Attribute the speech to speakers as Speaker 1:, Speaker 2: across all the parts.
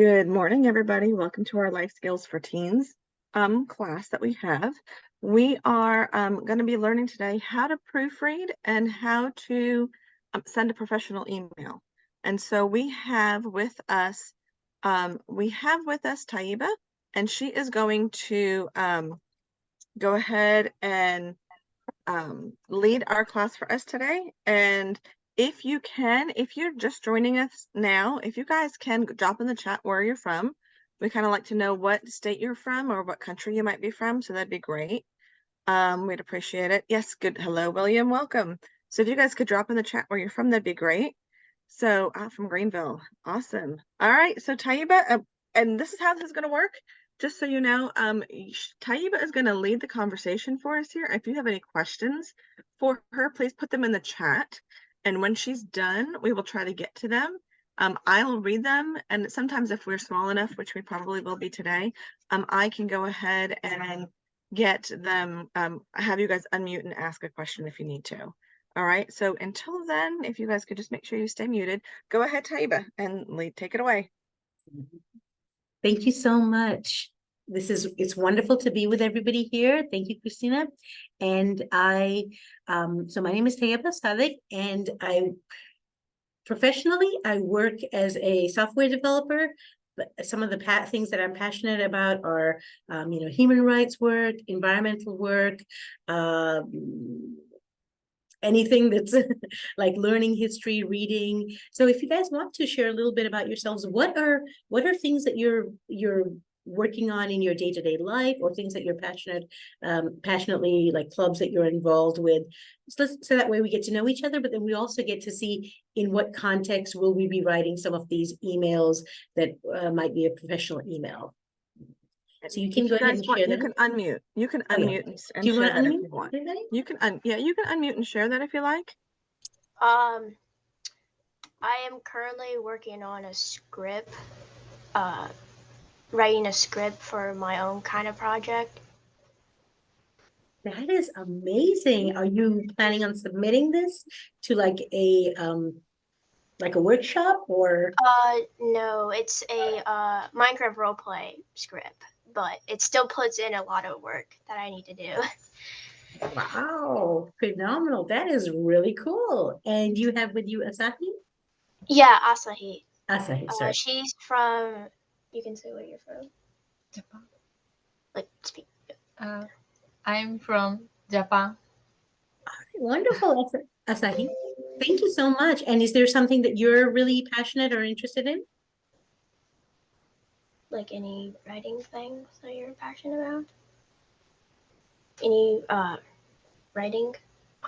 Speaker 1: Good morning, everybody. Welcome to our Life Skills for Teens class that we have. We are going to be learning today how to proofread and how to send a professional email. And so we have with us Taiba, and she is going to go ahead and lead our class for us today. And if you're just joining us now, if you guys can drop in the chat where you're from, we kind of like to know what state you're from or what country you might be from, so that'd be great. We'd appreciate it. Yes, good. Hello, William. Welcome. So if you guys could drop in the chat where you're from, that'd be great. So from Greenville. Awesome. All right. So Taiba, and this is how this is going to work. Just so you know, Taiba is going to lead the conversation for us here. If you have any questions for her, please put them in the chat. And when she's done, we will try to get to them. I'll read them. And sometimes if we're small enough, which we probably will be today, I can go ahead and get them, have you guys unmute and ask a question if you need to. All right, so until then, if you guys could just make sure you stay muted. Go ahead, Taiba, and take it away.
Speaker 2: Thank you so much. It's wonderful to be with everybody here. Thank you, Christina. And so my name is Taiba Sadek, and professionally, I work as a software developer. But some of the things that I'm passionate about are, human rights work, environmental work, anything that's like learning history, reading. So if you guys want to share a little bit about yourselves, what are things that you're working on in your day-to-day life, or things that you're passionately, like clubs that you're involved with, so that way we get to know each other, but then we also get to see in what context will we be writing some of these emails that might be a professional email. So you can go ahead and share that.
Speaker 1: You can unmute. You can unmute and share that if you want. You can unmute and share that if you like.
Speaker 3: I am currently working on a script, writing a script for my own kind of project.
Speaker 2: That is amazing. Are you planning on submitting this to like a workshop, or?
Speaker 3: No, it's a Minecraft roleplay script, but it still puts in a lot of work that I need to do.
Speaker 2: Wow, phenomenal. That is really cool. And you have with you Asahi?
Speaker 3: Yeah, Asahi.
Speaker 2: Asahi, sorry.
Speaker 3: She's from, you can say where you're from.
Speaker 4: Japan.
Speaker 3: Like, speak.
Speaker 4: I'm from Japan.
Speaker 2: Wonderful, Asahi. Thank you so much. And is there something that you're really passionate or interested in?
Speaker 3: Like any writing things that you're passionate about? Any writing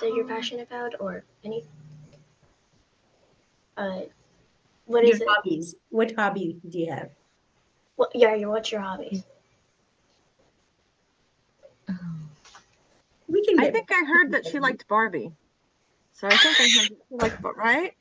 Speaker 3: that you're passionate about, or any? What is
Speaker 2: your hobbies? What hobby do you have?
Speaker 3: What's your hobbies?
Speaker 1: I think I heard that she liked Barbie. So I think I heard that she liked, right?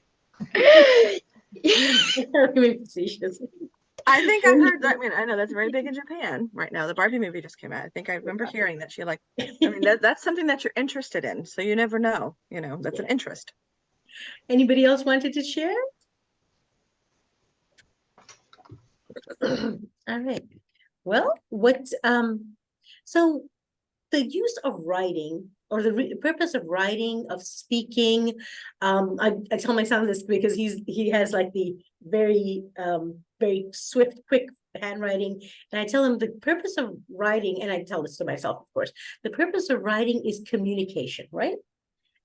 Speaker 1: I think I heard that. I mean, I know that's very big in Japan right now. The Barbie movie just came out. I think I remember hearing that she liked. I mean, that's something that you're interested in. So you never know. That's an interest.
Speaker 2: Anybody else wanted to share? All right. Well, so the use of writing, or the purpose of writing, of speaking, I tell my son this because he has like the very swift, quick handwriting, and I tell him the purpose of writing, and I tell this to myself, of course, the purpose of writing is communication, right?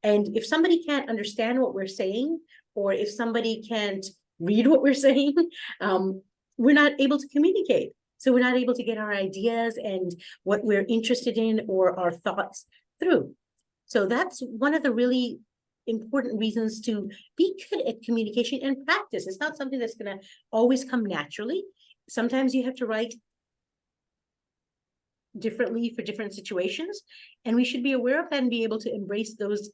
Speaker 2: And if somebody can't understand what we're saying, or if somebody can't read what we're saying, we're not able to communicate. So we're not able to get our ideas and what we're interested in or our thoughts through. So that's one of the really important reasons to be good at communication and practice. It's not something that's going to always come naturally. Sometimes you have to write differently for different situations, and we should be aware of that and be able to embrace those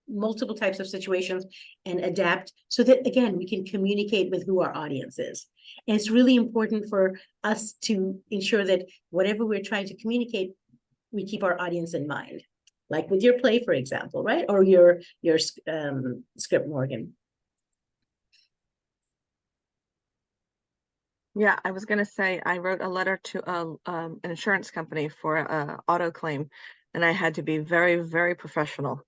Speaker 2: multiple types of situations and adapt, so that again we can communicate with who our audience is. And it's really important for us to ensure that whatever we're trying to communicate, we keep our audience in mind, like with your play, for example, right? Or your script, Morgan.
Speaker 1: Yeah, I was gonna say I wrote a letter to an insurance company for a auto claim, and I had to be very, very professional.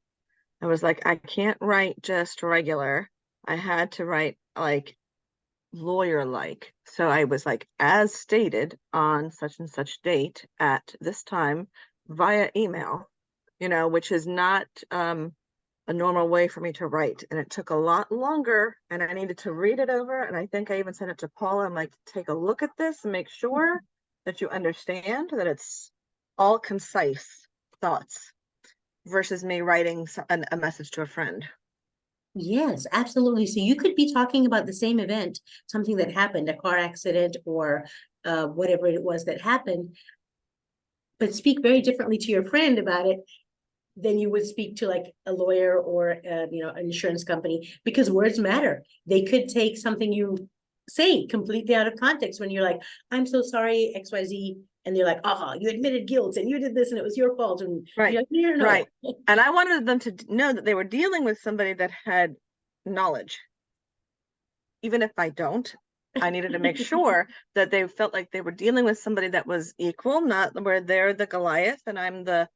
Speaker 1: I was like, I can't write just regular. I had to write like lawyer-like. So I was like, as stated on such and such date at this time via email, which is not a normal way for me to write. And it took a lot longer and I needed to read it over. And I think I even sent it to Paula. I'm like, take a look at this and make sure that you understand that it's all concise thoughts versus me writing a message to a friend.
Speaker 2: Yes, absolutely. So you could be talking about the same event, something that happened, a car accident or whatever it was that happened, but speak very differently to your friend about it than you would speak to like a lawyer or an insurance company, because words matter. They could take something you say completely out of context when you're like, I'm so sorry, XYZ. And they're like, you admitted guilt and you did this and it was your fault. And
Speaker 1: Right,
Speaker 2: you're like, no, no,
Speaker 1: right.
Speaker 2: no.
Speaker 1: And I wanted them to know that they were dealing with somebody that had knowledge. Even if I don't, I needed to make sure that they felt like they were dealing with somebody that was equal, not where they're the Goliath and I'm the,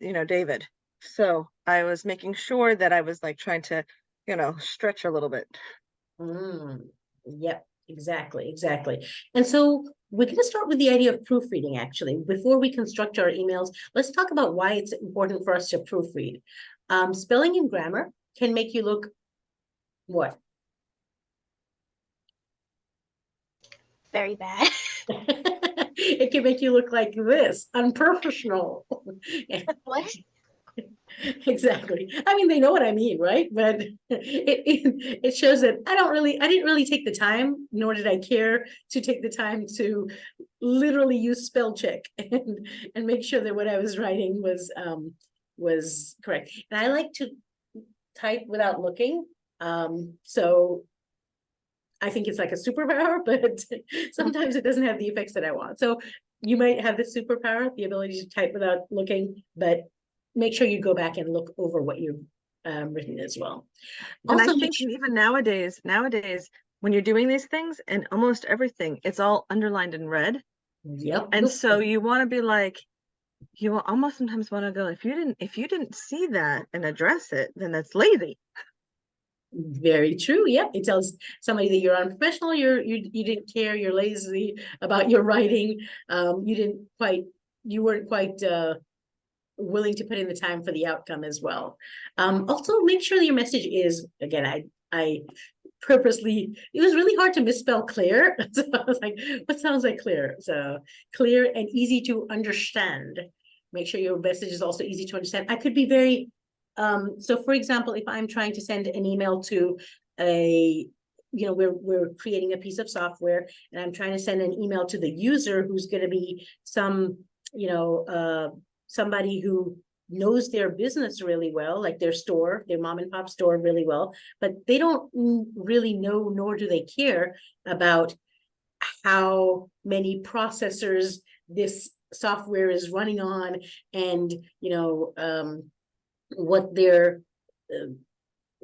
Speaker 1: David. So I was making sure that I was like trying to, stretch a little bit.
Speaker 2: Yep, exactly, exactly. And so we're going to start with the idea of proofreading, actually. Before we construct our emails, let's talk about why it's important for us to proofread. Spelling and grammar can make you look what?
Speaker 3: Very bad.
Speaker 2: It can make you look like this, unprofessional.
Speaker 3: What?
Speaker 2: Exactly. I mean, they know what I mean, right? But it shows that I didn't really take the time, nor did I care to take the time to literally use spell check and make sure that what I was writing was correct. And I like to type without looking. So I think it's like a superpower, but sometimes it doesn't have the effects that I want. So you might have the superpower, the ability to type without looking, but make sure you go back and look over what you've written as well.
Speaker 1: And I
Speaker 2: Also,
Speaker 1: think even nowadays, when you're doing these things and almost everything, it's all underlined in red.
Speaker 2: yep.
Speaker 1: And so you want to be like, you will almost sometimes want to go, if you didn't see that and address it, then that's lazy.
Speaker 2: Very true. Yeah, it tells somebody that you're unprofessional. You didn't care. You're lazy about your writing. You weren't quite willing to put in the time for the outcome as well. Also, make sure that your message is, again, I purposely, it was really hard to misspell clear. So I was like, what sounds like clear? So clear and easy to understand. Make sure your message is also easy to understand. I could be very, so for example, if I'm trying to send an email to we're creating a piece of software and I'm trying to send an email to the user who's going to be somebody who knows their business really well, like their mom and pop store really well, but they don't really know, nor do they care about how many processors this software is running on and, what their,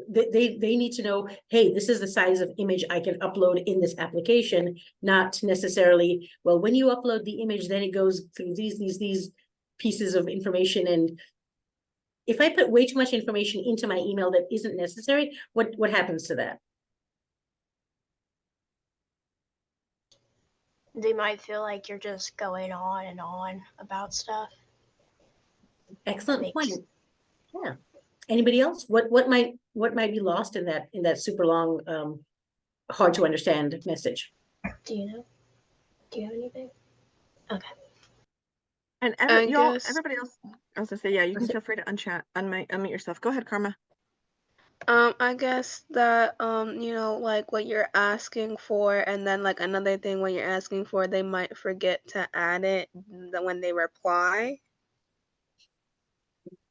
Speaker 2: they need to know, hey, this is the size of image I can upload in this application, not necessarily, well, when you upload the image, then it goes through these pieces of information. And if I put way too much information into my email that isn't necessary, what happens to that?
Speaker 3: They might feel like you're just going on and on about stuff.
Speaker 2: Excellent point. Yeah. Anybody else? What might be lost in that super long, hard to understand message?
Speaker 3: Do you know? Do you have anything? Okay.
Speaker 1: And everybody else, I was gonna say, yeah, you can feel free to unmute yourself. Go ahead, Karma.
Speaker 5: I guess that like what you're asking for, and then like another thing when you're asking for, they might forget to add it when they reply.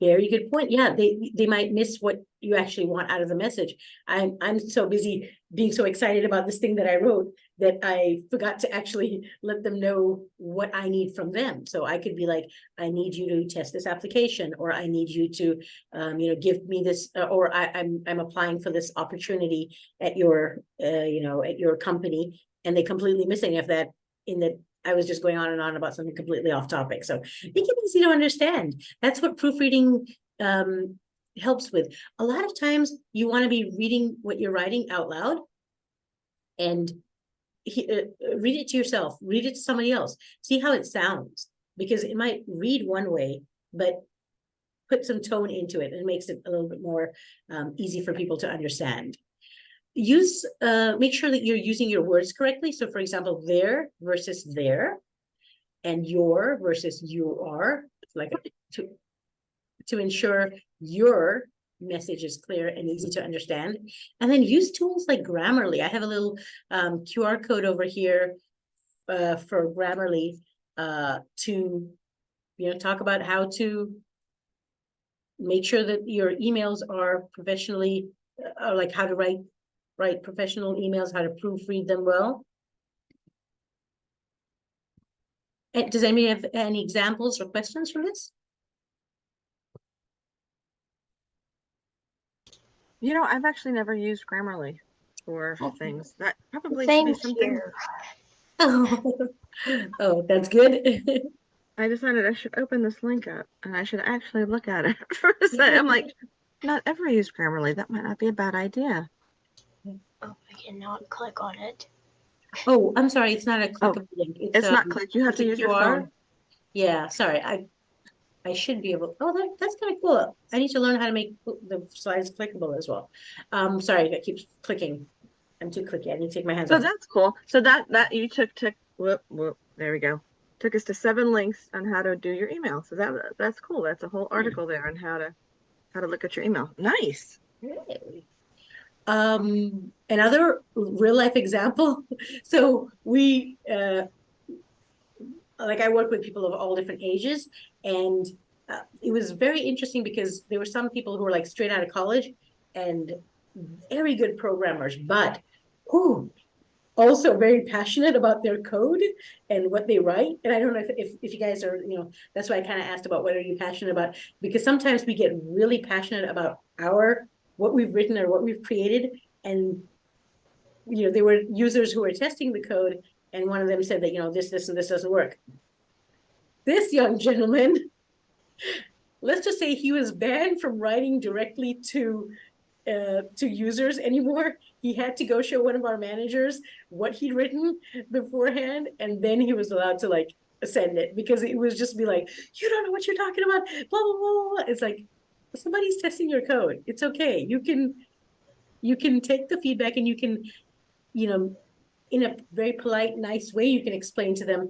Speaker 2: Very good point. Yeah, they might miss what you actually want out of the message. I'm so busy being so excited about this thing that I wrote that I forgot to actually let them know what I need from them. So I could be like, I need you to test this application, or I need you to, give me this, or I'm applying for this opportunity at your, at your company, and they completely miss any of that in that I was just going on and on about something completely off topic. So make it easy to understand. That's what proofreading helps with. A lot of times you want to be reading what you're writing out loud and read it to yourself, read it to somebody else, see how it sounds, because it might read one way, but put some tone into it and makes it a little bit more easy for people to understand. Make sure that you're using your words correctly. So for example, there versus there, and your versus you are, like to ensure your message is clear and easy to understand. And then use tools like Grammarly. I have a little QR code over here for Grammarly to talk about how to make sure that your emails are professionally, like how to write professional emails, how to proofread them well. And does anybody have any examples or questions from this?
Speaker 1: I've actually never used Grammarly for things. That probably should
Speaker 3: Same
Speaker 1: be something.
Speaker 3: here.
Speaker 2: Oh, that's good.
Speaker 1: I decided I should open this link up and I should actually look at it for a second. I'm like, not ever used Grammarly. That might not be a bad idea.
Speaker 3: Oh, I cannot click on it.
Speaker 2: Oh, I'm sorry. It's not a clickable link.
Speaker 1: It's not clicked. You have to use your phone.
Speaker 2: Yeah, sorry. I should be able. Oh, that's kind of cool. I need to learn how to make the slides clickable as well. Sorry, I keep clicking. I'm too clicky. I need to take my hands
Speaker 1: So
Speaker 2: off.
Speaker 1: that's cool. So that you took whoop, there we go. Took us to 7 links on how to do your email. So that's cool. That's a whole article there on how to look at your email. Nice.
Speaker 2: Really? Another real life example. So we like I work with people of all different ages, and it was very interesting because there were some people who were like straight out of college and very good programmers, but who also very passionate about their code and what they write. And I don't know if you guys are, that's why I kind of asked about what are you passionate about, because sometimes we get really passionate about what we've written or what we've created, and there were users who were testing the code, and one of them said that this and this doesn't work. This young gentleman, let's just say he was banned from writing directly to users anymore. He had to go show one of our managers what he'd written beforehand, and then he was allowed to send it, because it was just be like, you don't know what you're talking about, blah blah blah blah. It's like, somebody's testing your code. It's okay. You can take the feedback, and you can, in a very polite, nice way, you can explain to them,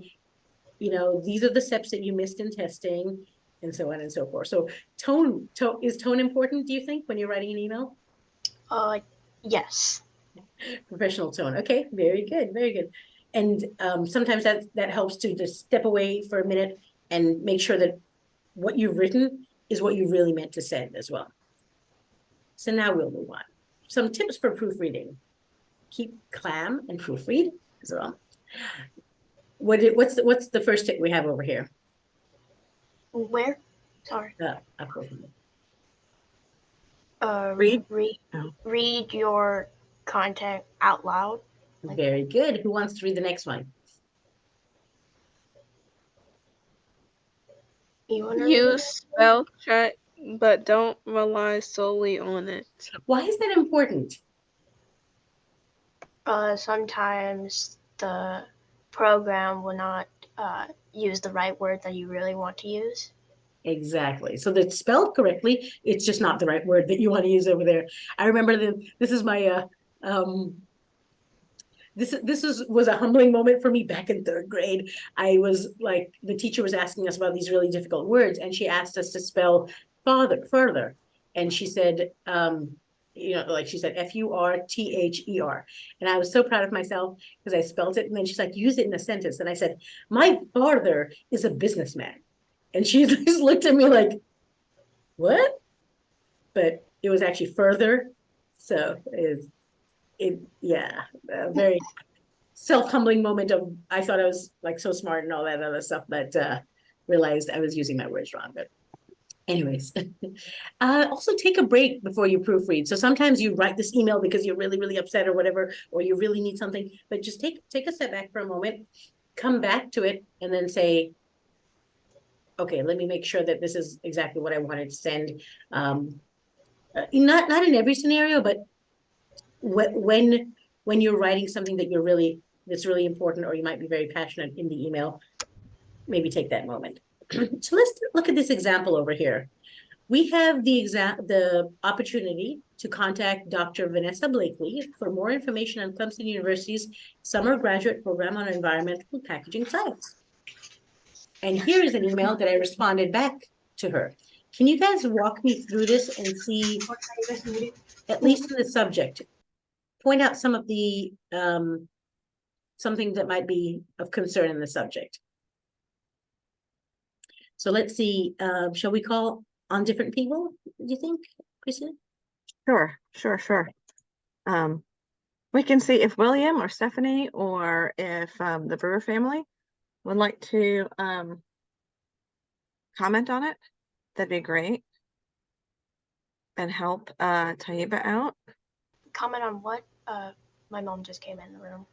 Speaker 2: these are the steps that you missed in testing, and so on and so forth. So is tone important, do you think, when you're writing an email?
Speaker 3: Yes.
Speaker 2: Professional tone. Okay, very good, very good. And sometimes that helps to just step away for a minute and make sure that what you've written is what you really meant to send as well. So now we'll move on. Some tips for proofreading. Keep calm and proofread as well. What's the first tip we have over here?
Speaker 3: Where? Sorry.
Speaker 1: Read.
Speaker 3: Read your content out loud.
Speaker 2: Very good. Who wants to read the next one?
Speaker 5: Use spell check, but don't rely solely on it.
Speaker 2: Why is that important?
Speaker 3: Sometimes the program will not use the right word that you really want to use.
Speaker 2: Exactly. So that's spelled correctly. It's just not the right word that you want to use over there. I remember this is my this was a humbling moment for me back in 3rd grade. I was like, the teacher was asking us about these really difficult words, and she asked us to spell further. And she said, she said F-U-R-T-H-E-R. And I was so proud of myself because I spelled it. And then she's like, use it in a sentence. And I said, my father is a businessman. And she just looked at me like, what? But it was actually further. So yeah, a very self-humbling moment of, I thought I was like so smart and all that other stuff, but realized I was using my words wrong. But anyways, also take a break before you proofread. So sometimes you write this email because you're really, really upset or whatever, or you really need something, but just take a step back for a moment, come back to it, and then say, okay, let me make sure that this is exactly what I wanted to send. Not in every scenario, but when you're writing something that's really important, or you might be very passionate in the email, maybe take that moment. So let's look at this example over here. We have the opportunity to contact Dr. Vanessa Blakely for more information on Clemson University's summer graduate program on environmental packaging science. And here is an email that I responded back to her. Can you guys walk me through this and see, at least in the subject, point out some of the something that might be of concern in the subject? So let's see, shall we call on different people, do you think, Christina?
Speaker 1: Sure. We can see if William or Stephanie or if the Brewer family would like to comment on it. That'd be great. And help Taiba out.
Speaker 3: Comment on what? My mom just came in the room.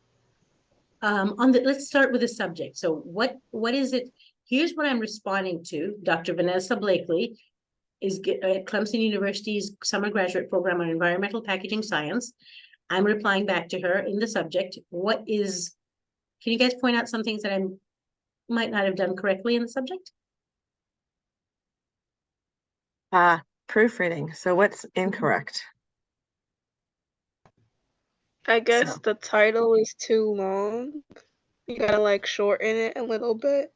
Speaker 2: Let's start with the subject. So what is it? Here's what I'm responding to. Dr. Vanessa Blakely is at Clemson University's summer graduate program on environmental packaging science. I'm replying back to her in the subject. Can you guys point out some things that I might not have done correctly in the subject?
Speaker 1: Proofreading. So what's incorrect?
Speaker 5: I guess the title is too long. You gotta like shorten it a little bit.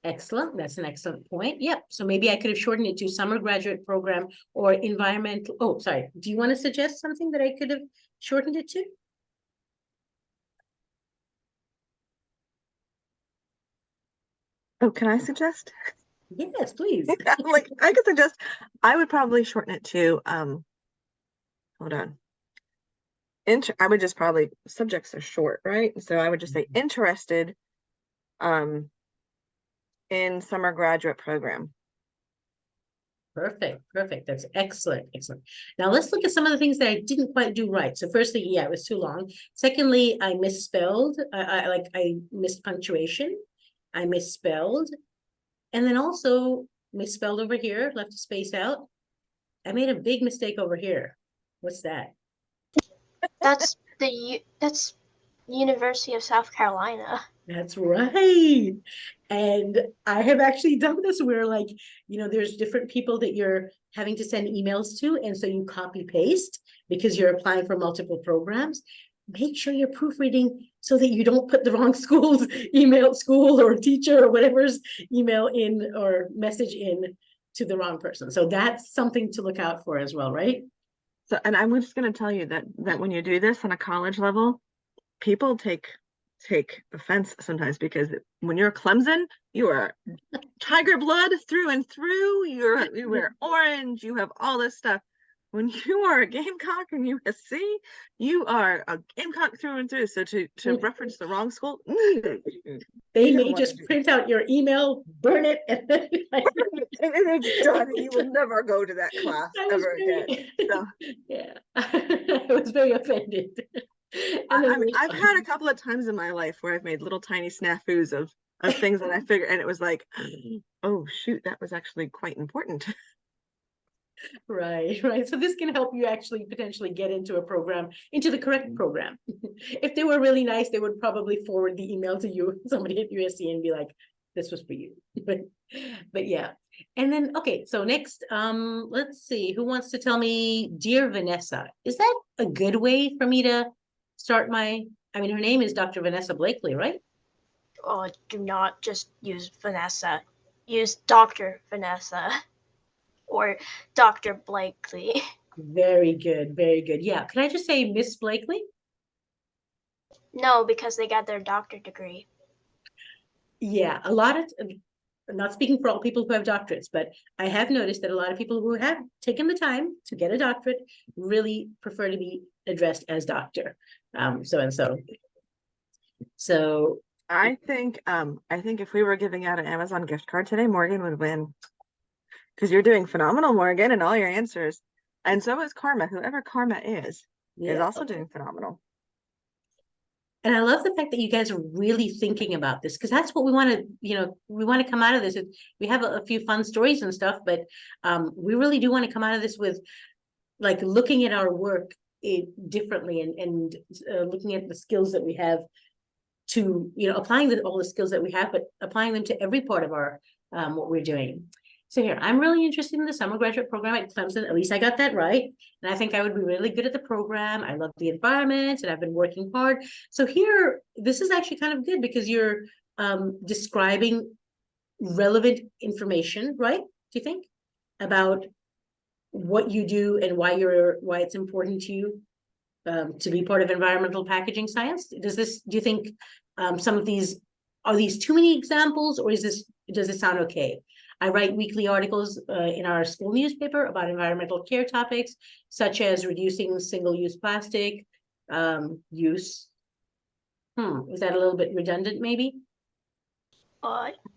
Speaker 2: Excellent. That's an excellent point. Yep. So maybe I could have shortened it to summer graduate program or environmental. Oh, sorry. Do you want to suggest something that I could have shortened it to?
Speaker 1: Oh, can I suggest?
Speaker 2: Yes, please.
Speaker 1: Like I could suggest, I would probably shorten it to hold on. I would just probably, subjects are short, right? So I would just say interested in summer graduate program.
Speaker 2: Perfect. That's excellent. Now let's look at some of the things that I didn't quite do right. So firstly, yeah, it was too long. Secondly, I misspelled. I missed punctuation. I misspelled. And then also misspelled over here, left a space out. I made a big mistake over here. What's that?
Speaker 3: That's University of South Carolina.
Speaker 2: That's right. And I have actually done this where, like, there's different people that you're having to send emails to. And so you copy paste because you're applying for multiple programs. Make sure you're proofreading so that you don't put the wrong school or teacher or whatever's email in or message in to the wrong person. So that's something to look out for as well, right?
Speaker 1: So, and I'm just going to tell you that when you do this on a college level, people take offense sometimes, because when you're Clemson, you are tiger blood through and through. You wear orange. You have all this stuff. When you are a Gamecock in USC, you are a Gamecock through and through. So to reference the wrong school,
Speaker 2: they may just print out your email, burn it, and then
Speaker 1: and it's done. And you will never go to that class ever again. So.
Speaker 2: Yeah, I was very offended.
Speaker 1: I've had a couple of times in my life where I've made little tiny snafus of things that I figured, and it was like, oh shoot, that was actually quite important.
Speaker 2: Right. So this can help you actually potentially get into the correct program. If they were really nice, they would probably forward the email to you, somebody at USC, and be like, this was for you. But yeah. And then, okay, so next, let's see, who wants to tell me, Dear Vanessa? Is that a good way for me to start her name is Dr. Vanessa Blakely, right?
Speaker 3: Oh, do not just use Vanessa. Use Dr. Vanessa or Dr. Blakely.
Speaker 2: Very good. Yeah. Can I just say Miss Blakely?
Speaker 3: No, because they got their doctorate degree.
Speaker 2: Yeah, a lot of not speaking for all people who have doctorates, but I have noticed that a lot of people who have taken the time to get a doctorate really prefer to be addressed as doctor, so and so. So
Speaker 1: I think if we were giving out an Amazon gift card today, Morgan would win. Because you're doing phenomenal, Morgan, and all your answers. And so is Karma. Whoever Karma is
Speaker 2: yeah.
Speaker 1: also doing phenomenal.
Speaker 2: And I love the fact that you guys are really thinking about this, because that's what we want to, we want to come out of this. We have a few fun stories and stuff, but we really do want to come out of this with like looking at our work differently and looking at the skills that we have to, applying all the skills that we have, but applying them to every part of our what we're doing. So here, I'm really interested in the summer graduate program at Clemson. At least I got that right. And I think I would be really good at the program. I love the environment and I've been working hard. So here, this is actually kind of good because you're describing relevant information, right? Do you think? About what you do and why it's important to you to be part of environmental packaging science. Do you think some of these, are these too many examples, or does it sound okay? I write weekly articles in our school newspaper about environmental care topics, such as reducing single-use plastic use. Is that a little bit redundant, maybe?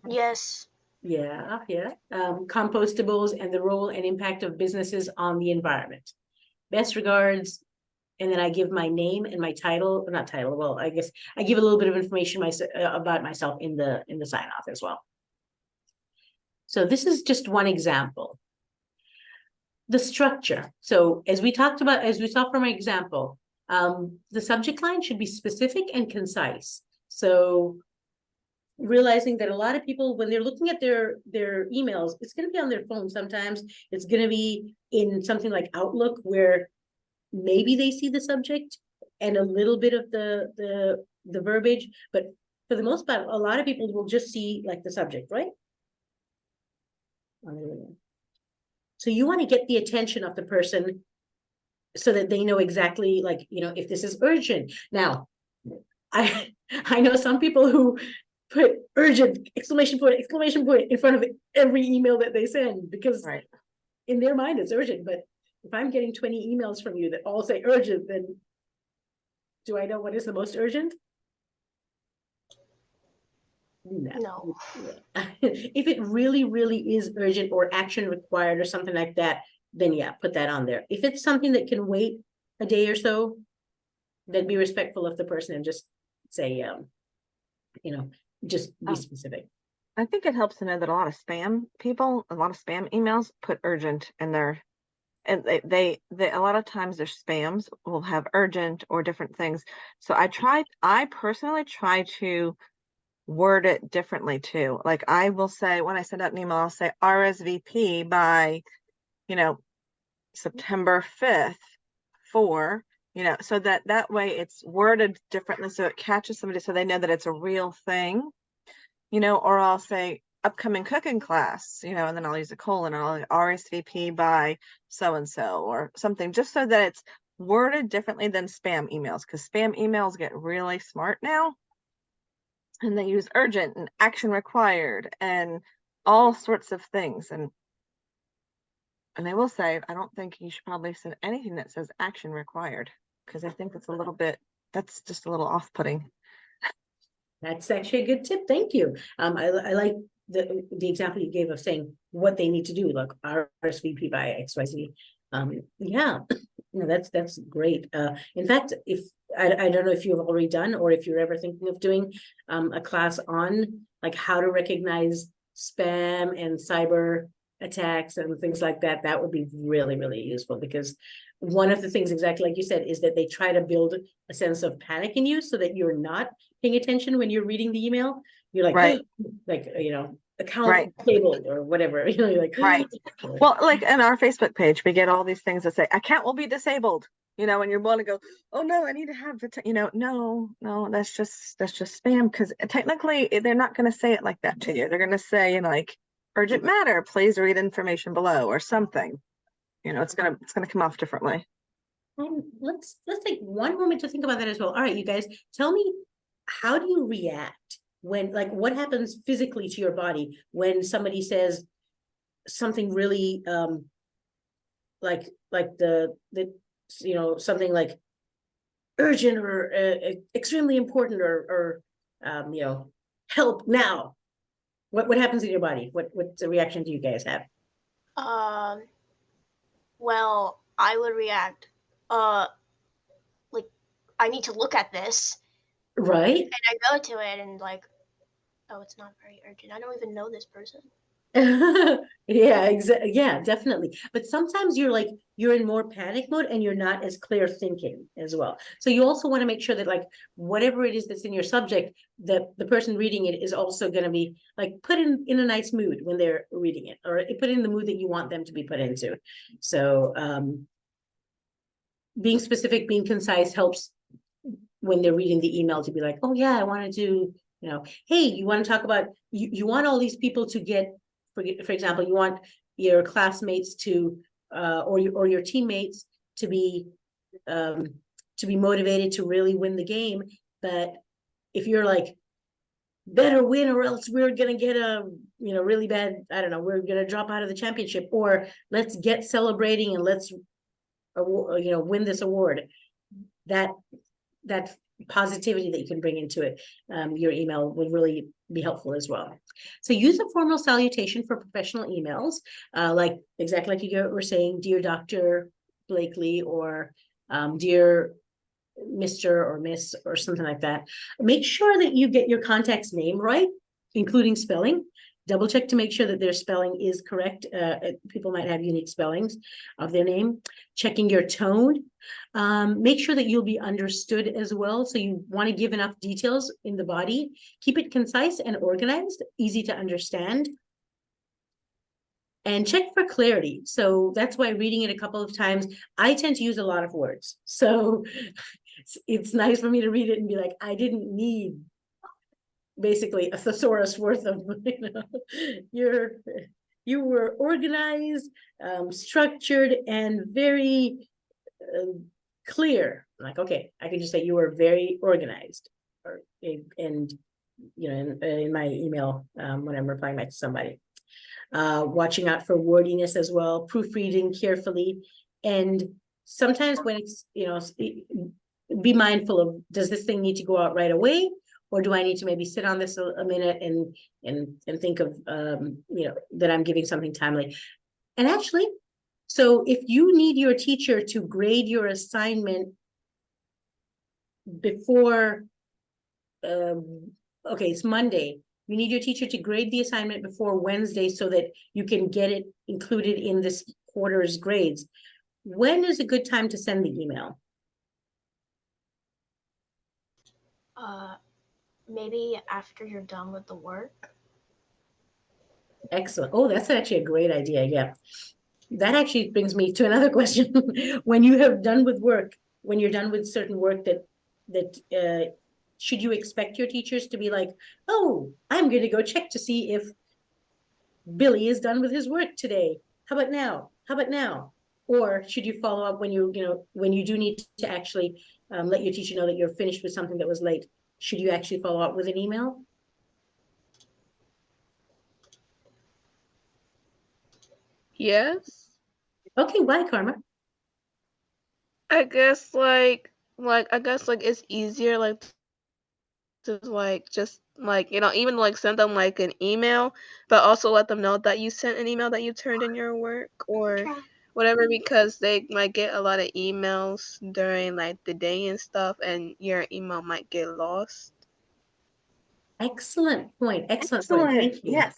Speaker 3: Yes.
Speaker 2: Yeah. Compostables and the role and impact of businesses on the environment. Best regards. And then I give my name and my title, not title, well, I guess I give a little bit of information about myself in the sign off as well. So this is just one example. The structure. So as we saw from my example, the subject line should be specific and concise. So realizing that a lot of people, when they're looking at their emails, it's going to be on their phone. Sometimes it's going to be in something like Outlook, where maybe they see the subject and a little bit of the verbiage, but for the most part, a lot of people will just see like the subject, right? So you want to get the attention of the person so that they know exactly, like, if this is urgent. Now, I know some people who put urgent, exclamation point in front of every email that they send, because in their mind it's urgent. But if I'm getting 20 emails from you that all say urgent, then do I know what is the most urgent?
Speaker 3: No.
Speaker 2: If it really, really is urgent or action required or something like that, then yeah, put that on there. If it's something that can wait a day or so, then be respectful of the person and just say, just be specific.
Speaker 1: I think it helps to know that a lot of spam emails put urgent in their, and they a lot of times their spams will have urgent or different things. So I personally try to word it differently too. Like I will say, when I send out an email, I'll say RSVP by, September 5th for, so that way it's worded differently, so it catches somebody, so they know that it's a real thing, or I'll say upcoming cooking class, and then I'll use a colon, and I'll RSVP by so-and-so or something, just so that it's worded differently than spam emails, because spam emails get really smart now. And they use urgent and action required and all sorts of things. And they will say, I don't think you should probably send anything that says action required, because I think that's just a little off-putting.
Speaker 2: That's actually a good tip. Thank you. I like the example you gave of saying what they need to do, like RSVP by XYZ. Yeah, that's great. In fact, if I don't know if you've already done, or if you're ever thinking of doing a class on like how to recognize spam and cyber attacks and things like that, that would be really, really useful, because one of the things, exactly like you said, is that they try to build a sense of panic in you so that you're not paying attention when you're reading the email. You're like, account disabled or whatever, you're like,
Speaker 1: Well, like in our Facebook page, we get all these things that say account will be disabled, and you want to go, oh no, I need to have the, no, that's just spam, because technically they're not going to say it like that to you. They're going to say, like, urgent matter, please read information below, or something. It's gonna come off differently.
Speaker 2: And let's take one moment to think about that as well. All right, you guys, tell me, how do you react when, like, what happens physically to your body when somebody says something really like the something like urgent or extremely important or help now. What happens in your body? What's the reaction do you guys have?
Speaker 3: Well, I would react, uh, like, I need to look at this,
Speaker 2: Right.
Speaker 3: and I go to it and like, oh, it's not very urgent. I don't even know this person.
Speaker 2: Yeah, exactly. Yeah, definitely. But sometimes you're in more panic mode and you're not as clear thinking as well. So you also want to make sure that like whatever it is that's in your subject, that the person reading it is also going to be like put in a nice mood when they're reading it, or put in the mood that you want them to be put into. So being specific, being concise helps when they're reading the email to be like, oh yeah, I wanted to, hey, you want to talk about, you want all these people to get, for example, you want your classmates to, or your teammates to be motivated to really win the game. But if you're like, better win or else we're gonna get a really bad, I don't know, we're gonna drop out of the championship, or let's get celebrating and let's win this award, that positivity that you can bring into it, your email would really be helpful as well. So use a formal salutation for professional emails, like exactly like you were saying, dear Dr. Blakely, or dear Mr. or Miss, or something like that. Make sure that you get your contact's name right, including spelling. Double check to make sure that their spelling is correct. People might have unique spellings of their name. Checking your tone. Make sure that you'll be understood as well. So you want to give enough details in the body. Keep it concise and organized, easy to understand. And check for clarity. So that's why reading it a couple of times, I tend to use a lot of words. So it's nice for me to read it and be like, I didn't need basically a thesaurus worth of, you were organized, structured, and very clear. I'm like, okay, I can just say you were very organized, and in my email when I'm replying back to somebody. Watching out for wordiness as well, proofreading carefully, and sometimes when it's be mindful of, does this thing need to go out right away, or do I need to maybe sit on this a minute and think of that I'm giving something timely. And actually, so if you need your teacher to grade your assignment before okay, it's Monday, you need your teacher to grade the assignment before Wednesday so that you can get it included in this quarter's grades. When is a good time to send the email?
Speaker 3: Maybe after you're done with the work.
Speaker 2: Excellent. Oh, that's actually a great idea. Yeah. That actually brings me to another question. When you have done with work, when you're done with certain work, that should you expect your teachers to be like, oh, I'm going to go check to see if Billy is done with his work today. How about now? How about now? Or should you follow up when when you do need to actually let your teacher know that you're finished with something that was late? Should you actually follow up with an email?
Speaker 5: Yes.
Speaker 2: Okay, why, Karma?
Speaker 5: I guess I guess it's easier to just even send them an email, but also let them know that you sent an email that you turned in your work or whatever, because they might get a lot of emails during the day and stuff, and your email might get lost.
Speaker 2: Excellent point. Excellent point. Thank you.
Speaker 1: Yes.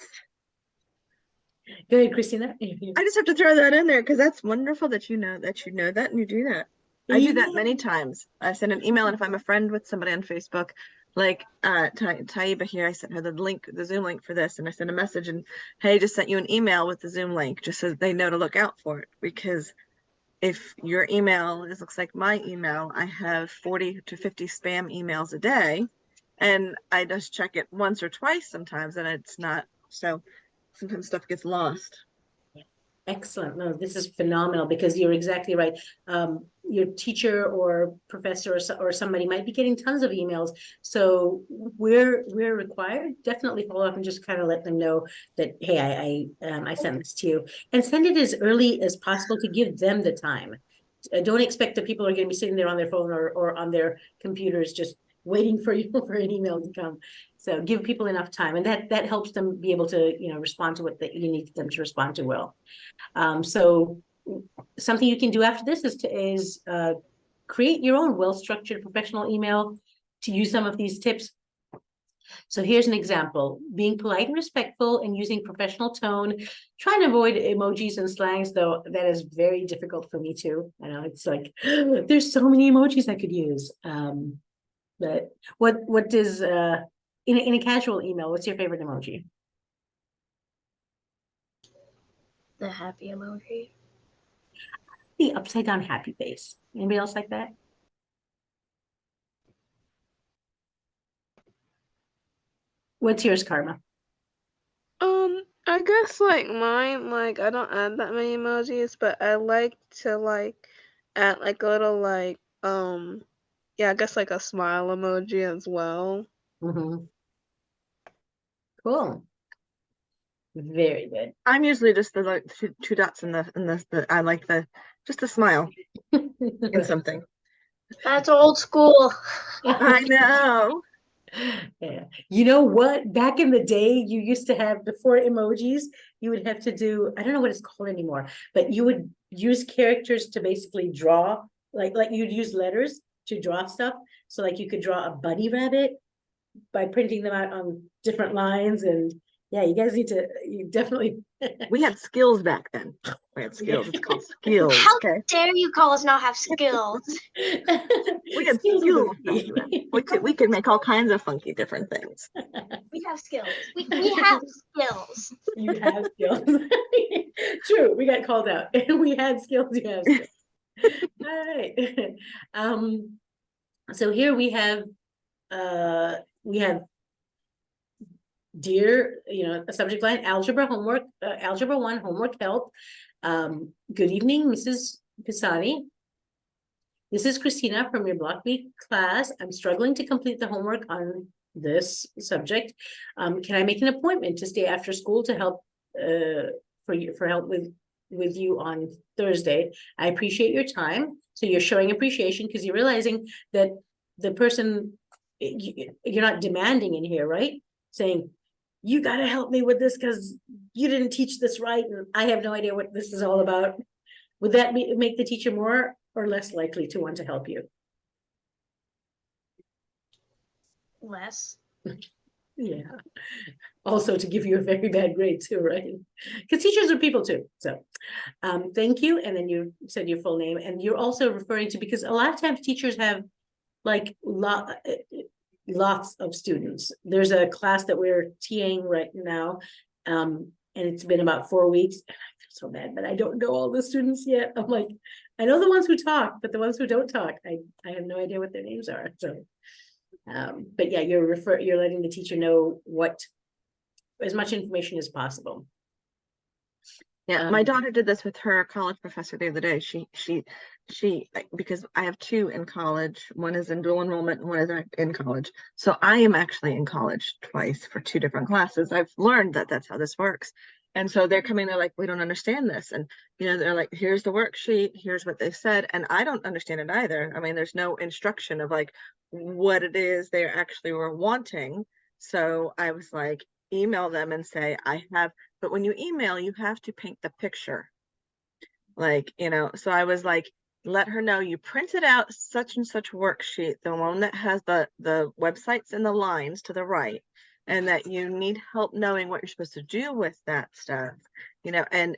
Speaker 2: Go ahead, Christina.
Speaker 1: I just have to throw that in there because that's wonderful that you know that and you do that. I do that many times. I send an email, and if I'm a friend with somebody on Facebook, like Taiba here, I sent her the Zoom link for this, and I sent a message and, hey, just sent you an email with the Zoom link, just so they know to look out for it. Because if your email looks like my email, I have 40 to 50 spam emails a day, and I just check it once or twice sometimes, and it's not, so sometimes stuff gets lost.
Speaker 2: Excellent. No, this is phenomenal because you're exactly right. Your teacher or professor or somebody might be getting tons of emails. So we're required definitely follow up and just kind of let them know that, hey, I sent this to you, and send it as early as possible to give them the time. Don't expect that people are going to be sitting there on their phone or on their computers just waiting for you for an email to come. So give people enough time, and that helps them be able to, you know, respond to what you need them to respond to well. So something you can do after this is create your own well-structured professional email to use some of these tips. So here's an example: being polite and respectful and using professional tone. Trying to avoid emojis and slangs, though that is very difficult for me too. I know it's like there's so many emojis I could use. But what does in a casual email, what's your favorite emoji?
Speaker 3: The happy emoji.
Speaker 2: The upside down happy face. Anybody else like that? What's yours, Karma?
Speaker 5: I guess like mine, like I don't add that many emojis, but I like to like add like a little like yeah, I guess like a smile emoji as well.
Speaker 2: Mm-hmm. Cool. Very good.
Speaker 1: I'm usually just the like two dots in the I like just a smile in something.
Speaker 3: That's old school.
Speaker 1: I know.
Speaker 2: Yeah. You know what? Back in the day, you used to have, before emojis, you would have to do, I don't know what it's called anymore, but you would use characters to basically draw, like you'd use letters to draw stuff. So like you could draw a bunny rabbit by printing them out on different lines. And yeah, you guys need to, you definitely.
Speaker 1: We had skills back then. We had skills. It's called skills.
Speaker 3: How
Speaker 1: Okay.
Speaker 3: dare you call us not have skills?
Speaker 1: We had
Speaker 2: Skills
Speaker 1: skills
Speaker 2: would
Speaker 1: back
Speaker 2: be-
Speaker 1: then. We could make all kinds of funky different things.
Speaker 3: We have skills. We have skills.
Speaker 2: You have skills. True, we got called out. We had skills, you have skills. All right. So here we have dear, a subject line, algebra homework, algebra 1 homework help. Good evening, Mrs. Pisani. This is Christina from your block week class. I'm struggling to complete the homework on this subject. Can I make an appointment to stay after school to help for help with you on Thursday? I appreciate your time. So you're showing appreciation because you're realizing that the person, you're not demanding in here, right? Saying, you got to help me with this because you didn't teach this right and I have no idea what this is all about. Would that make the teacher more or less likely to want to help you?
Speaker 3: Less.
Speaker 2: Yeah. Also to give you a very bad grade too, right? Because teachers are people too. So thank you. And then you said your full name, and you're also referring to, because a lot of times teachers have like lots of students. There's a class that we're TAing right now, and it's been about 4 weeks. And I feel so bad, but I don't know all the students yet. I'm like, I know the ones who talk, but the ones who don't talk, I have no idea what their names are. So, but yeah, you're letting the teacher know as much information as possible.
Speaker 1: Yeah, my daughter did this with her college professor the other day. She because I have two in college. One is in dual enrollment and one is in college. So I am actually in college twice for two different classes. I've learned that that's how this works. And so they're coming, they're like, we don't understand this. And, they're like, here's the worksheet, here's what they said. And I don't understand it either. I mean, there's no instruction of like what it is they actually were wanting. So I was like, email them and say, but when you email, you have to paint the picture. Like, so I was like, let her know you printed out such and such worksheet, the one that has the websites and the lines to the right, and that you need help knowing what you're supposed to do with that stuff, and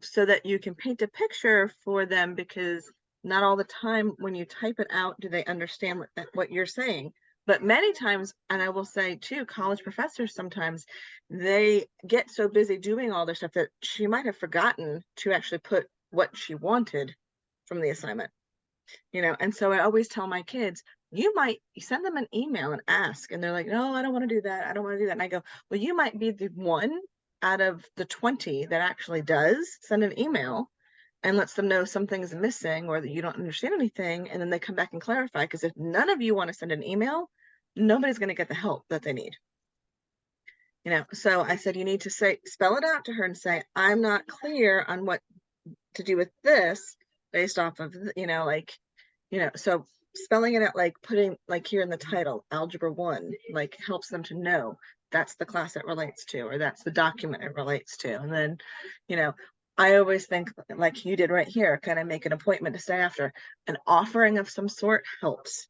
Speaker 1: so that you can paint a picture for them, because not all the time when you type it out do they understand what you're saying. But many times, and I will say too, college professors, sometimes they get so busy doing all their stuff that she might have forgotten to actually put what she wanted from the assignment, and so I always tell my kids, you send them an email and ask, and they're like, no, I don't want to do that. I don't want to do that. And I go, well, you might be the one out of the 20 that actually does send an email and lets them know something's missing or that you don't understand anything, and then they come back and clarify. Because if none of you want to send an email, nobody's going to get the help that they need. So I said, you need to spell it out to her and say, I'm not clear on what to do with this based off of, so spelling it out, like putting, like here in the title, Algebra 1, like helps them to know that's the class it relates to, or that's the document it relates to. And then, I always think, like you did right here, kind of make an appointment to stay after. An offering of some sort helps,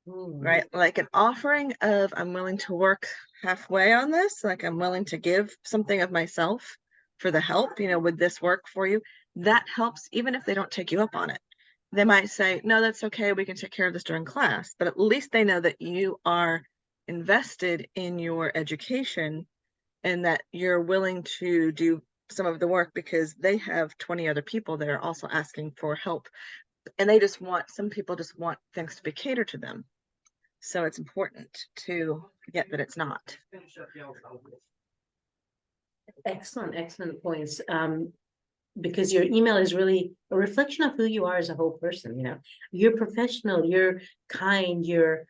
Speaker 1: right? Like an offering of, I'm willing to work halfway on this, like I'm willing to give something of myself for the help, would this work for you? That helps, even if they don't take you up on it. They might say, no, that's okay, we can take care of this during class, but at least they know that you are invested in your education and that you're willing to do some of the work, because they have 20 other people that are also asking for help, and some people just want things to be catered to them. So it's important to forget that it's not.
Speaker 2: Excellent points. Because your email is really a reflection of who you are as a whole person. You're professional, you're kind, you're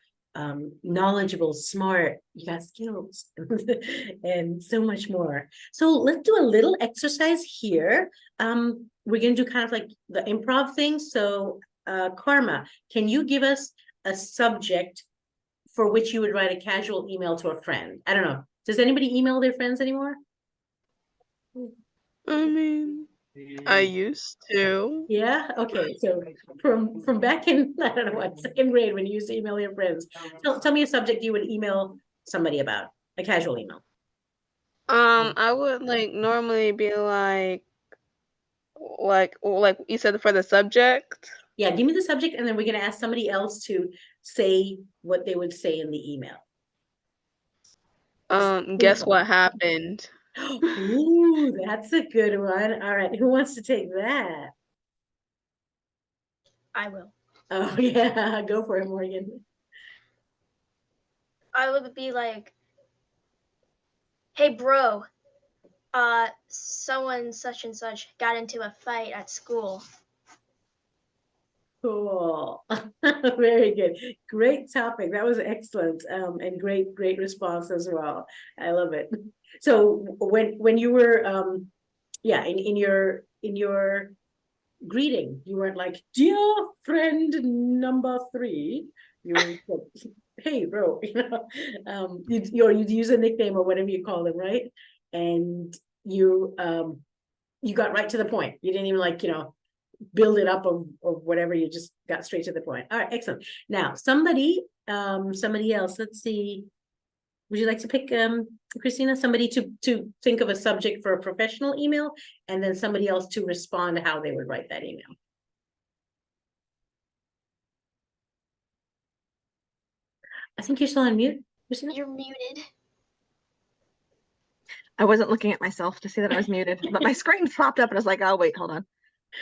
Speaker 2: knowledgeable, smart, you got skills, and so much more. So let's do a little exercise here. We're gonna do kind of like the improv thing. So Karma, can you give us a subject for which you would write a casual email to a friend? I don't know. Does anybody email their friends anymore?
Speaker 5: I mean, I used to.
Speaker 2: Yeah. Okay. So from back in, I don't know what, second grade, when you used to email your friends, tell me a subject you would email somebody about, a casual email.
Speaker 5: I would like normally be like you said for the subject.
Speaker 2: Yeah. Give me the subject, and then we're gonna ask somebody else to say what they would say in the email.
Speaker 5: Guess what happened?
Speaker 2: Ooh, that's a good one. All right. Who wants to take that?
Speaker 3: I will.
Speaker 2: Oh yeah. Go for it, Morgan.
Speaker 3: I would be like, hey bro, someone such and such got into a fight at school.
Speaker 2: Cool. Very good. Great topic. That was excellent. And great response as well. I love it. So when you were in your greeting, you weren't like, dear friend number 3. You were like, hey bro, you'd use a nickname or whatever you call them, right? And you got right to the point. You didn't even build it up or whatever. You just got straight to the point. All right, excellent. Now somebody else, let's see, would you like to pick Christina, somebody to think of a subject for a professional email, and then somebody else to respond to how they would write that email? I think you're still on mute, Christina.
Speaker 3: You're muted.
Speaker 1: I wasn't looking at myself to see that I was muted, but my screen popped up and I was like, oh wait, hold on.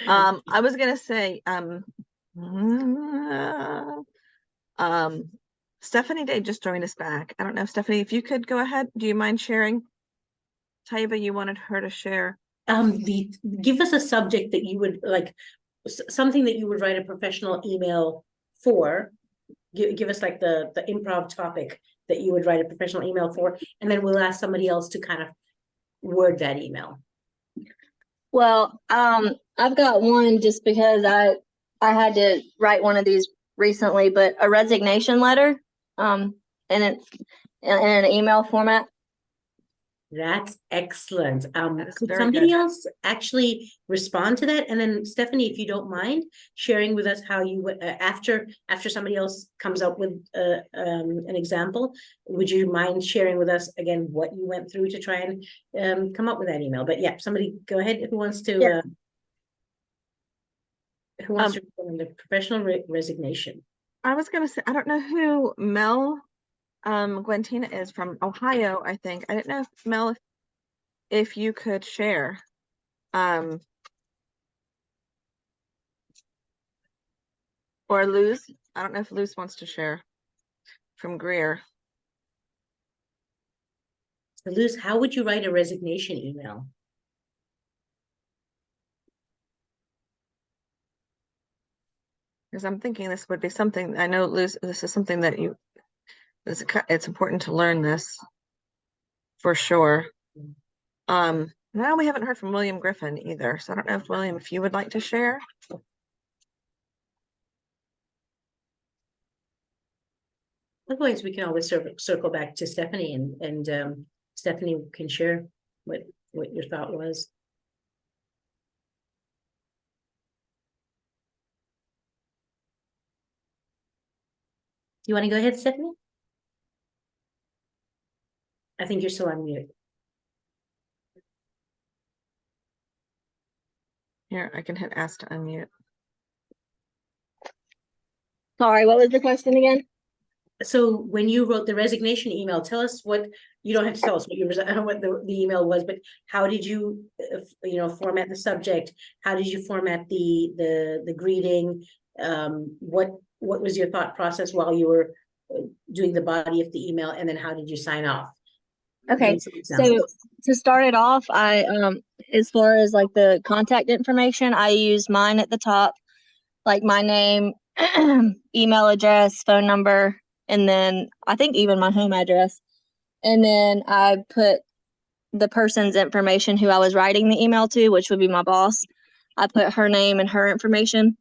Speaker 1: I was gonna say, Stephanie Day just joined us back. I don't know, Stephanie, if you could go ahead. Do you mind sharing? Taiba, you wanted her to share.
Speaker 2: Give us a subject that you would like, something that you would write a professional email for. Give us like the improv topic that you would write a professional email for, and then we'll ask somebody else to kind of word that email.
Speaker 6: Well, I've got one just because I had to write one of these recently, but a resignation letter, in an email format.
Speaker 2: That's excellent. Could
Speaker 1: very
Speaker 2: somebody
Speaker 1: good.
Speaker 2: else actually respond to that? And then Stephanie, if you don't mind sharing with us how you would, after somebody else comes up with an example, would you mind sharing with us again what you went through to try and come up with that email? But yeah, somebody go ahead. Who wants to?
Speaker 6: Yeah.
Speaker 2: Who wants to respond to professional resignation?
Speaker 1: I was gonna say, I don't know who Mel Gwentina is from Ohio, I think. I didn't know if Mel, if you could share. Or Luz. I don't know if Luz wants to share from Greer.
Speaker 2: So Luz, how would you write a resignation email?
Speaker 1: Because I'm thinking this would be something, I know, Liz, this is something that it's important to learn this for sure. Now we haven't heard from William Griffin either, so I don't know if William, if you would like to share.
Speaker 2: Otherwise, we can always circle back to Stephanie and Stephanie can share what your thought was. You want to go ahead, Stephanie? I think you're still on mute.
Speaker 1: Here, I can hit ask to unmute.
Speaker 6: Sorry, what was the question again?
Speaker 2: So when you wrote the resignation email, tell us what, you don't have to tell us what the email was, but how did you, format the subject? How did you format the greeting? What was your thought process while you were doing the body of the email, and then how did you sign off?
Speaker 6: Okay, so to start it off, I as far as like the contact information, I use mine at the top, like my name, email address, phone number, and then I think even my home address. And then I put the person's information who I was writing the email to, which would be my boss. I put her name and her information.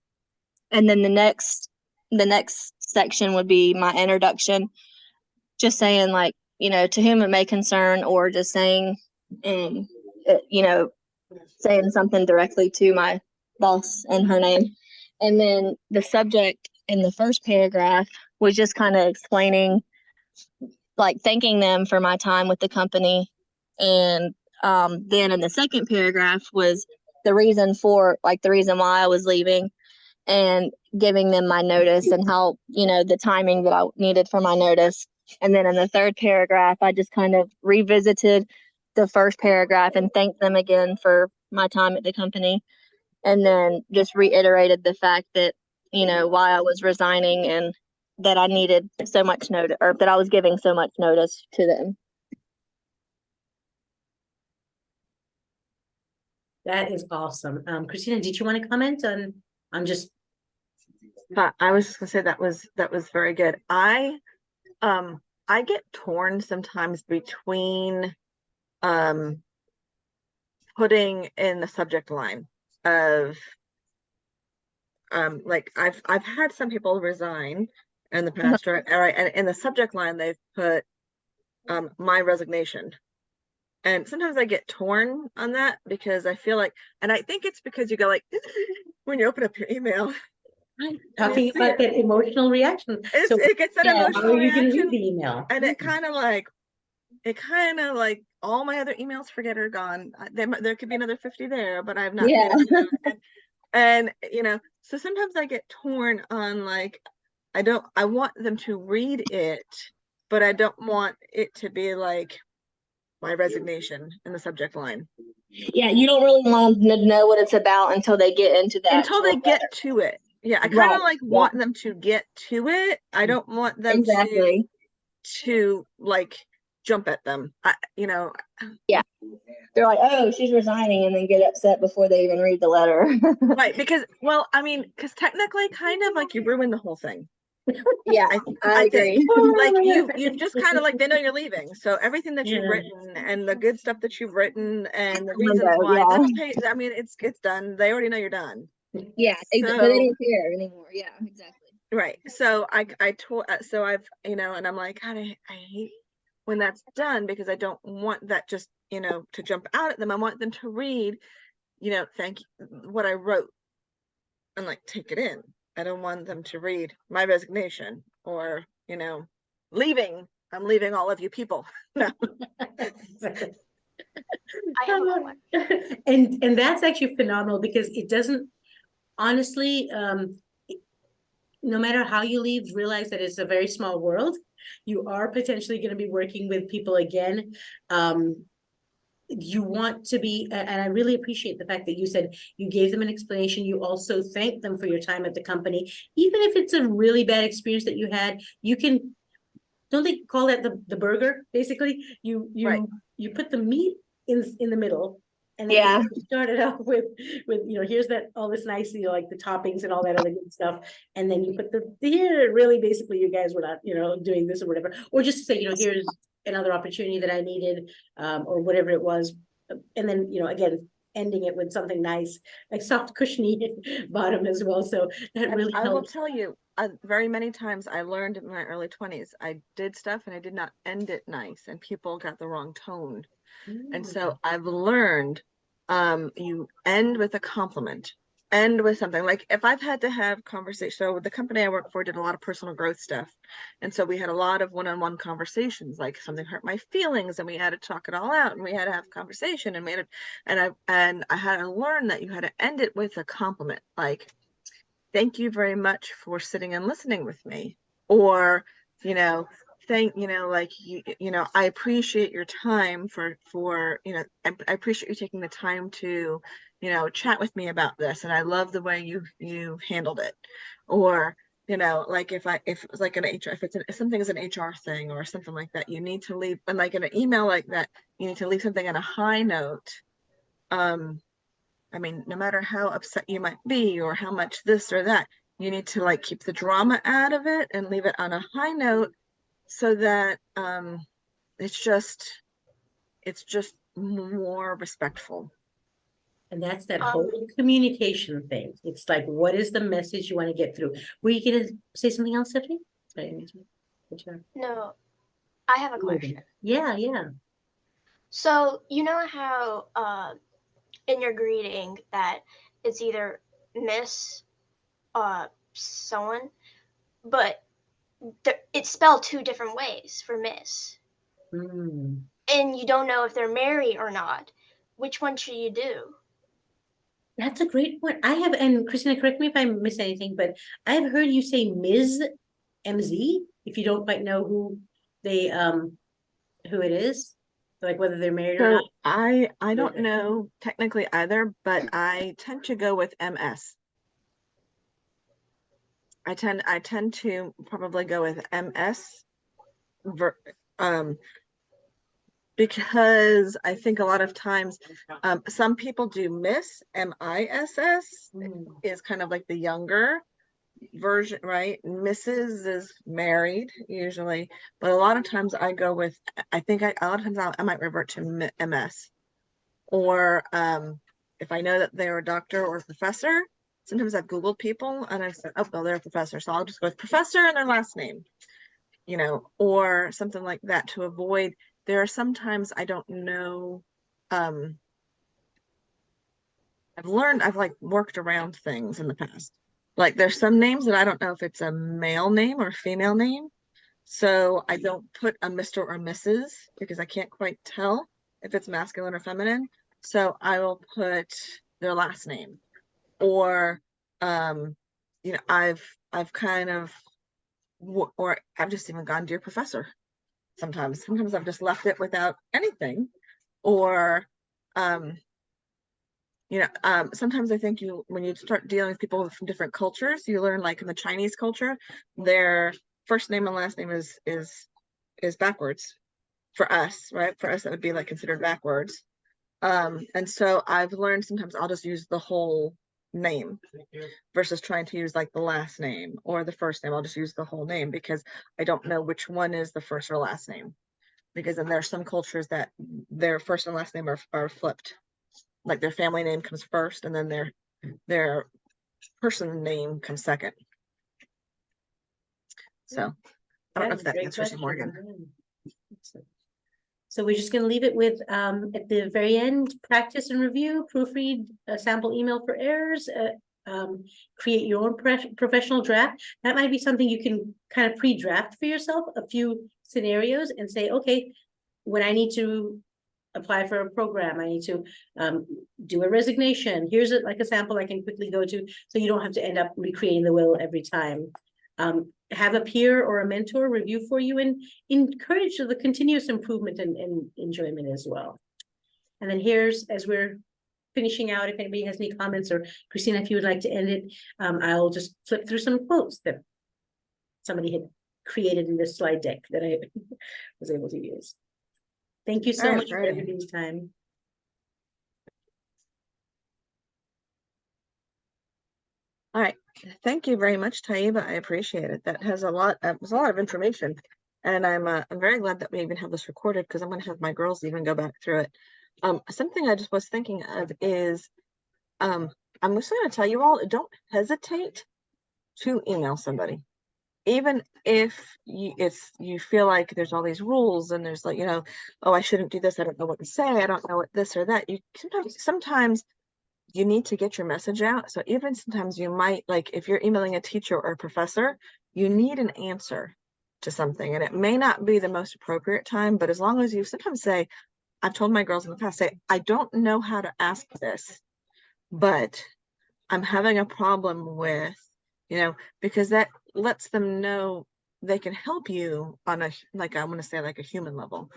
Speaker 6: And then the next section would be my introduction, just saying like, to whom it may concern, or just saying, saying something directly to my boss and her name. And then the subject in the first paragraph was just kind of explaining, like thanking them for my time with the company. And then in the second paragraph was the reason why I was leaving, and giving them my notice and how, the timing that I needed for my notice. And then in the third paragraph, I just kind of revisited the first paragraph and thanked them again for my time at the company. And then just reiterated the fact that, why I was resigning and that I needed so much notice, or that I was giving so much notice to them.
Speaker 2: That is awesome. Christina, did you want to comment on just?
Speaker 1: I was just gonna say that was very good. I get torn sometimes between putting in the subject line of like I've had some people resign in the past, right? And in the subject line they've put my resignation. And sometimes I get torn on that because I feel like, and I think it's because you go like, when you open up your email,
Speaker 2: Talking about that emotional reaction. So
Speaker 1: it gets that
Speaker 2: how
Speaker 1: emotional
Speaker 2: are you going to
Speaker 1: reaction,
Speaker 2: read the email?
Speaker 1: and it kind of like all my other emails forget are gone. There could be another 50 there, but I've not.
Speaker 6: Yeah.
Speaker 1: And so sometimes I get torn on like, I want them to read it, but I don't want it to be like my resignation in the subject line.
Speaker 6: Yeah, you don't really want them to know what it's about until they get into that.
Speaker 1: Until they get to it. Yeah, I kind of like want them to get to it. I don't want them to like jump at them.
Speaker 6: Yeah. They're like, oh, she's resigning, and then get upset before they even read the letter.
Speaker 1: Right, because technically kind of like you ruin the whole thing.
Speaker 6: Yeah, I agree.
Speaker 1: Like you've just kind of like, they know you're leaving, so everything that you've written and the good stuff that you've written and the reasons why, it's done. They already know you're done.
Speaker 6: Yeah, but they don't care anymore. Yeah, exactly.
Speaker 1: Right. So and I'm like, God, I hate when that's done, because I don't want that just, to jump out at them. I want them to read, thank you, what I wrote, and like take it in. I don't want them to read my resignation or, leaving. I'm leaving all of you people. No.
Speaker 2: And that's actually phenomenal, because it doesn't, honestly, no matter how you leave, realize that it's a very small world. You are potentially going to be working with people again. You want to be, and I really appreciate the fact that you said you gave them an explanation. You also thanked them for your time at the company. Even if it's a really bad experience that you had, you can, don't they call that the burger, basically? You
Speaker 1: Right.
Speaker 2: you put the meat in the middle. And then
Speaker 6: Yeah.
Speaker 2: you started off with, here's that, all this nice, like the toppings and all that other good stuff. And then you put here, really, basically, you guys were not, doing this or whatever, or just to say, here's another opportunity that I needed, or whatever it was. And then, again, ending it with something nice, like soft, cushiony bottom as well. So that really
Speaker 1: I will
Speaker 2: helps.
Speaker 1: tell you, very many times I learned in my early 20s, I did stuff and I did not end it nice, and people got the wrong tone. And so I've learned, you end with a compliment, end with something. Like if I've had to have conversation, so the company I work for did a lot of personal growth stuff. And so we had a lot of one-on-one conversations, like something hurt my feelings and we had to talk it all out and we had to have a conversation and I had to learn that you had to end it with a compliment, like, thank you very much for sitting and listening with me. Or, like, I appreciate your time I appreciate you taking the time to, chat with me about this. And I love the way you handled it. Or, like if it's like if something's an HR thing or something like that, you need to leave, and like in an email like that, you need to leave something on a high note. I mean, no matter how upset you might be or how much this or that, you need to like keep the drama out of it and leave it on a high note so that it's just more respectful.
Speaker 2: And that's that whole communication thing. It's like, what is the message you want to get through? Were you gonna say something else, Stephanie?
Speaker 3: No, I have a question.
Speaker 2: Yeah.
Speaker 3: So you know how in your greeting that it's either Miss someone, but it's spelled two different ways for Miss. And you don't know if they're married or not. Which one should you do?
Speaker 2: That's a great point. And Christina, correct me if I miss anything, but I've heard you say Ms. MZ, if you don't quite know who it is, like whether they're married or not.
Speaker 1: I don't know technically either, but I tend to go with MS. I tend to probably go with MS because I think a lot of times some people do Miss, MISS is kind of like the younger version, right? Mrs. is married usually, but a lot of times I go with, a lot of times I might revert to MS. Or if I know that they're a doctor or a professor, sometimes I've Googled people and I've said, oh, well, they're a professor, so I'll just go with professor and their last name, or something like that to avoid. There are sometimes I don't know. I've like worked around things in the past. Like there's some names that I don't know if it's a male name or female name. So I don't put a Mr. or Mrs. because I can't quite tell if it's masculine or feminine. So I will put their last name. Or I've kind of, or I've just even gone dear professor. Sometimes I've just left it without anything. Or sometimes I think when you start dealing with people from different cultures, you learn, like in the Chinese culture, their first name and last name is backwards for us, right? For us, that would be like considered backwards. And so I've learned sometimes I'll just use the whole name versus trying to use like the last name or the first name. I'll just use the whole name because I don't know which one is the first or last name. Because then there are some cultures that their first and last name are flipped. Like their family name comes first and then their person name comes second. So I don't know if that answers you, Morgan.
Speaker 2: So we're just going to leave it with, at the very end, practice and review, proofread a sample email for errors, create your own professional draft. That might be something you can kind of pre-draft for yourself, a few scenarios, and say, okay, when I need to apply for a program, I need to do a resignation. Here's like a sample I can quickly go to, so you don't have to end up recreating the wheel every time. Have a peer or a mentor review for you and encourage the continuous improvement and enjoyment as well. And then here's, as we're finishing out, if anybody has any comments, or Christina, if you would like to end it, I'll just flip through some quotes that somebody had created in this slide deck that I was able to use. Thank you so
Speaker 1: All right,
Speaker 2: much for
Speaker 1: great.
Speaker 2: everybody's time.
Speaker 1: All right. Thank you very much, Taiba. I appreciate it. That has a lot. It was a lot of information, and I'm very glad that we even have this recorded because I'm going to have my girls even go back through it. Something I just was thinking of is, I'm just going to tell you all, don't hesitate to email somebody, even if you feel like there's all these rules and there's like, oh, I shouldn't do this. I don't know what to say. I don't know what this or that. You sometimes you need to get your message out. So even sometimes you might, like if you're emailing a teacher or a professor, you need an answer to something. And it may not be the most appropriate time, but as long as you sometimes say, I've told my girls in the past, say, I don't know how to ask this, but I'm having a problem with, because that lets them know they can help you on a, like, I want to say like a human level.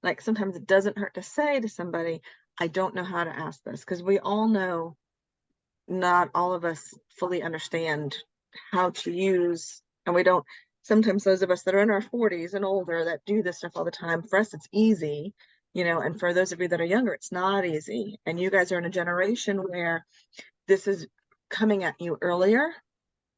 Speaker 1: Like sometimes it doesn't hurt to say to somebody, I don't know how to ask this, because we all know not all of us fully understand how to use, and we don't, sometimes those of us that are in our 40s and older that do this stuff all the time, for us it's easy, and for those of you that are younger, it's not easy. And you guys are in a generation where this is coming at you earlier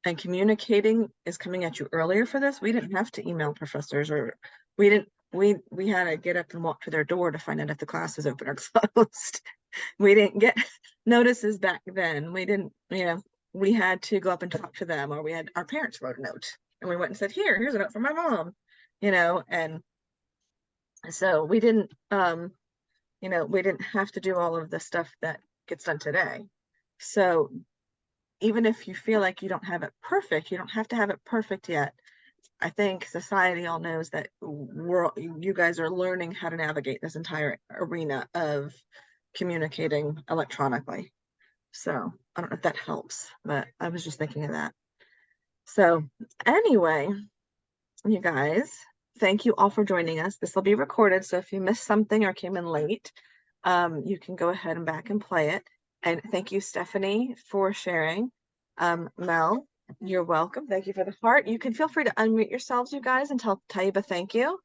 Speaker 1: and communicating is coming at you earlier for this. We didn't have to email professors, or we didn't, we had to get up and walk to their door to find out if the class was open or closed. We didn't get notices back then. We didn't, we had to go up and talk to them, or we had, our parents wrote a note and we went and said, here's a note from my mom, and so we didn't, we didn't have to do all of the stuff that gets done today. So even if you feel like you don't have it perfect, you don't have to have it perfect yet. I think society all knows that you guys are learning how to navigate this entire arena of communicating electronically. So I don't know if that helps, but I was just thinking of that. So anyway, you guys, thank you all for joining us. This will be recorded, so if you missed something or came in late, you can go ahead and back and play it. And thank you, Stephanie, for sharing. Mel, you're welcome. Thank you for the heart. You can feel free to unmute yourselves, you guys, and tell Taiba thank you.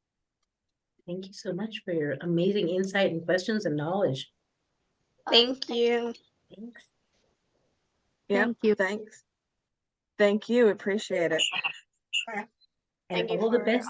Speaker 2: Thank you so much for your amazing insight and questions and knowledge.
Speaker 5: Thank you.
Speaker 2: Thanks.
Speaker 1: Yeah,
Speaker 5: Thank you.
Speaker 1: thanks. Thank you. Appreciate it.
Speaker 2: And
Speaker 3: Thank you
Speaker 2: all the
Speaker 3: for
Speaker 2: best